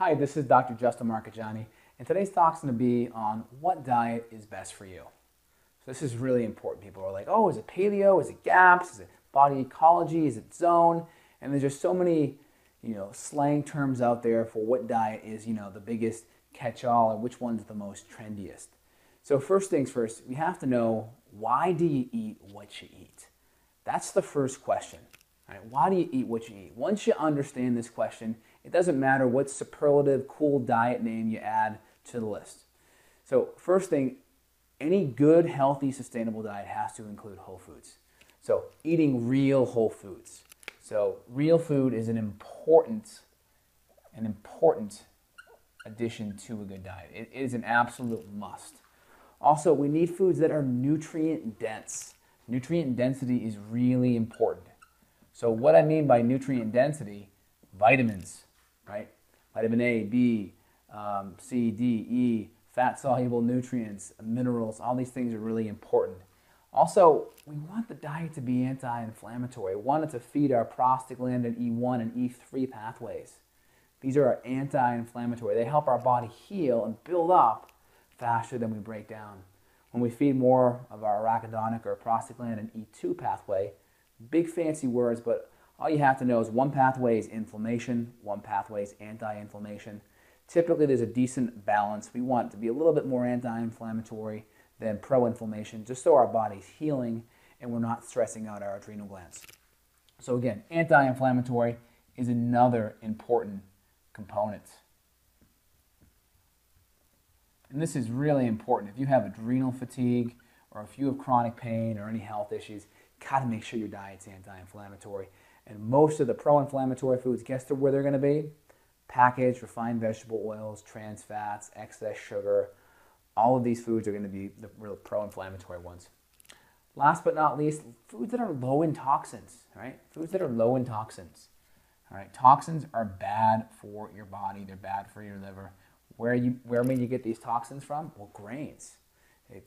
Hi, this is Dr. Justin Marchegiani, and today's talk's going to be on what diet is best for you. So this is really important. People are like, oh, is it paleo? Is it GAPS? Is it body ecology? Is it zone? And there's just so many, slang terms out there for what diet is, the biggest catch-all or which one's the most trendiest. So first things first, we have to know, why do you eat what you eat? That's the first question. Right? Why do you eat what you eat? Once you understand this question, it doesn't matter what superlative, cool diet name you add to the list. So first thing, any good, healthy, sustainable diet has to include whole foods. So eating real whole foods. So real food is an important addition to a good diet. It is an absolute must. Also, we need foods that are nutrient dense. Nutrient density is really important. So what I mean by nutrient density, vitamins, right? Vitamin A, B, C, D, E, fat-soluble nutrients, minerals, all these things are really important. Also, we want the diet to be anti-inflammatory. We want it to feed our prostaglandin E1 and E3 pathways. These are our anti-inflammatory. They help our body heal and build up faster than we break down. When we feed more of our arachidonic or prostaglandin E2 pathway, big fancy words, but all you have to know is one pathway is inflammation, one pathway is anti-inflammation. Typically, there's a decent balance. We want it to be a little bit more anti-inflammatory than pro-inflammation, just so our body's healing and we're not stressing out our adrenal glands. So again, anti-inflammatory is another important component. And this is really important. If you have adrenal fatigue or if you have chronic pain or any health issues, got to make sure your diet's anti-inflammatory. And most of the pro-inflammatory foods, guess where they're going to be? Packaged, refined vegetable oils, trans fats, excess sugar. All of these foods are going to be the real pro-inflammatory ones. Last but not least, foods that are low in toxins, right? Foods that are low in toxins. All right, toxins are bad for your body. They're bad for your liver. Where may you get these toxins from? Well, grains.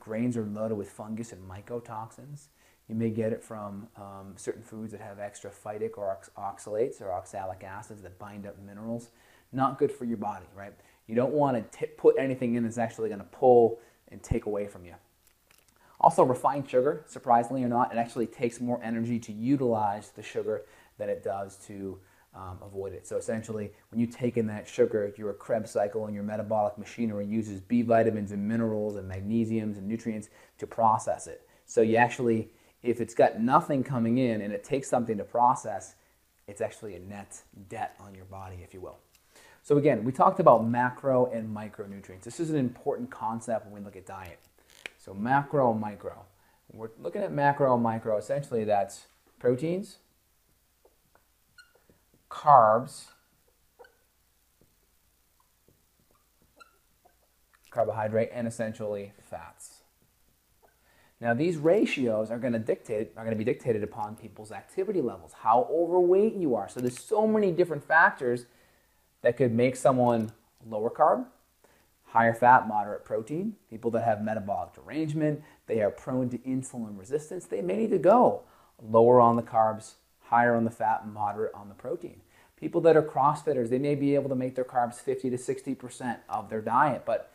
Grains are loaded with fungus and mycotoxins. You may get it from certain foods that have extra phytic or oxalates or oxalic acids that bind up minerals. Not good for your body, right? You don't want to put anything in that's actually going to pull and take away from you. Also, refined sugar, surprisingly or not, it actually takes more energy to utilize the sugar than it does to avoid it. So essentially, when you take in that sugar, your Krebs cycle and your metabolic machinery uses B vitamins and minerals and magnesiums and nutrients to process it. So you actually, if it's got nothing coming in and it takes something to process, it's actually a net debt on your body, if you will. So again, we talked about macro and micronutrients. This is an important concept when we look at diet. So macro and micro. When we're looking at macro and micro, essentially that's proteins, carbs, carbohydrate, and essentially fats. Now these ratios are going to be dictated upon people's activity levels, how overweight you are. So there's so many different factors that could make someone lower carb, higher fat, moderate protein. People that have metabolic derangement, they are prone to insulin resistance, they may need to go lower on the carbs, higher on the fat, and moderate on the protein. People that are CrossFitters, they may be able to make their carbs 50 to 60% of their diet, but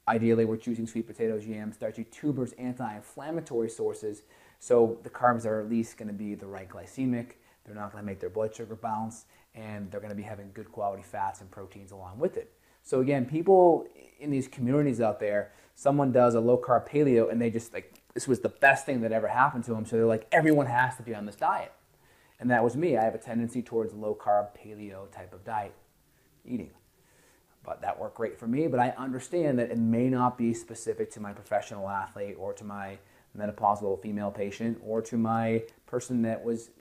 ideally we're choosing sweet potatoes, yams, starchy tubers, anti-inflammatory sources, so the carbs are at least going to be the right glycemic, they're not going to make their blood sugar bounce, and they're going to be having good quality fats and proteins along with it. So again, people in these communities out there, someone does a low-carb paleo and they just this was the best thing that ever happened to them, so they're like, everyone has to be on this diet. And that was me. I have a tendency towards low-carb paleo type of diet eating. But that worked great for me, but I understand that it may not be specific to my professional athlete or to my menopausal female patient or to my person that was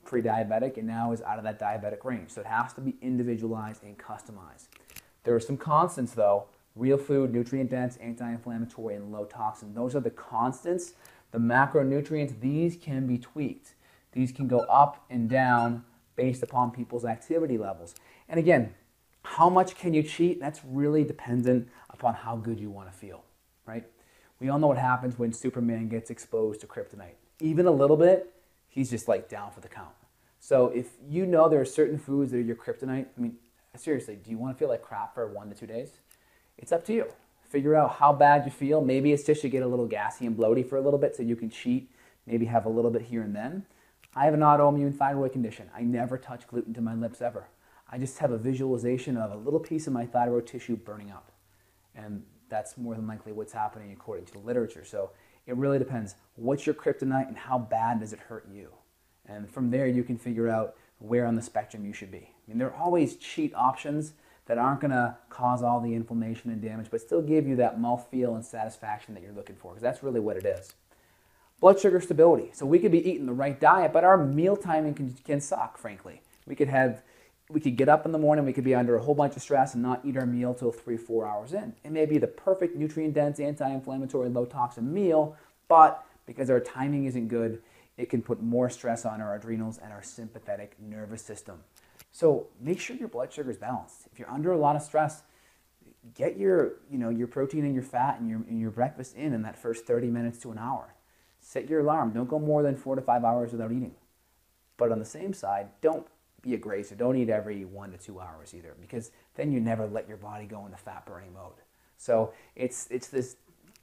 pre-diabetic and now is out of that diabetic range. So it has to be individualized and customized. There are some constants though. Real food, nutrient dense, anti-inflammatory, and low toxin. Those are the constants. The macronutrients, these can be tweaked. These can go up and down based upon people's activity levels. And again, how much can you cheat? That's really dependent upon how good you want to feel, right? We all know what happens when Superman gets exposed to kryptonite. Even a little bit, he's just like down for the count. So if you know there are certain foods that are your kryptonite, I mean, seriously, do you want to feel like crap for 1 to 2 days? It's up to you. Figure out how bad you feel. Maybe it's just you get a little gassy and bloaty for a little bit so you can cheat, maybe have a little bit here and then. I have an autoimmune thyroid condition. I never touch gluten to my lips ever. I just have a visualization of a little piece of my thyroid tissue burning up. And that's more than likely what's happening according to the literature. So it really depends. What's your kryptonite and how bad does it hurt you? And from there you can figure out where on the spectrum you should be. I mean, there are always cheat options that aren't going to cause all the inflammation and damage, but still give you that mouthfeel and satisfaction that you're looking for, because that's really what it is. Blood sugar stability. So we could be eating the right diet, but our meal timing can suck, frankly. We could get up in the morning, we could be under a whole bunch of stress and not eat our meal till 3-4 hours in. It may be the perfect nutrient-dense, anti-inflammatory, low-toxin meal, but because our timing isn't good, it can put more stress on our adrenals and our sympathetic nervous system. So make sure your blood sugar is balanced. If you're under a lot of stress, get your protein and your fat and your breakfast in that first 30 minutes to an hour. Set your alarm. Don't go more than 4 to 5 hours without eating. But on the same side, don't be a grazer. Don't eat every 1 to 2 hours either, because then you never let your body go into fat burning mode. So it's this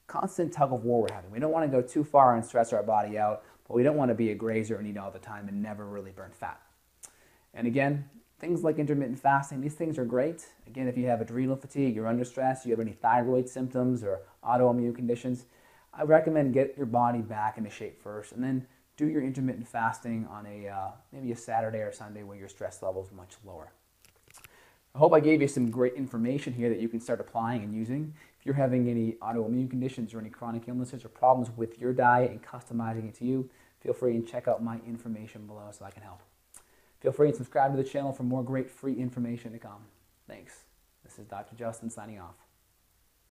constant tug of war we're having. We don't want to go too far and stress our body out, but we don't want to be a grazer and eat all the time and never really burn fat. And again, things like intermittent fasting, these things are great. Again, if you have adrenal fatigue, you're under stress, you have any thyroid symptoms or autoimmune conditions, I recommend get your body back into shape first, and then do your intermittent fasting on maybe a Saturday or Sunday where your stress level is much lower. I hope I gave you some great information here that you can start applying and using. If you're having any autoimmune conditions or any chronic illnesses or problems with your diet and customizing it to you, feel free and check out my information below so I can help. Feel free and subscribe to the channel for more great free information to come. Thanks. This is Dr. Justin signing off.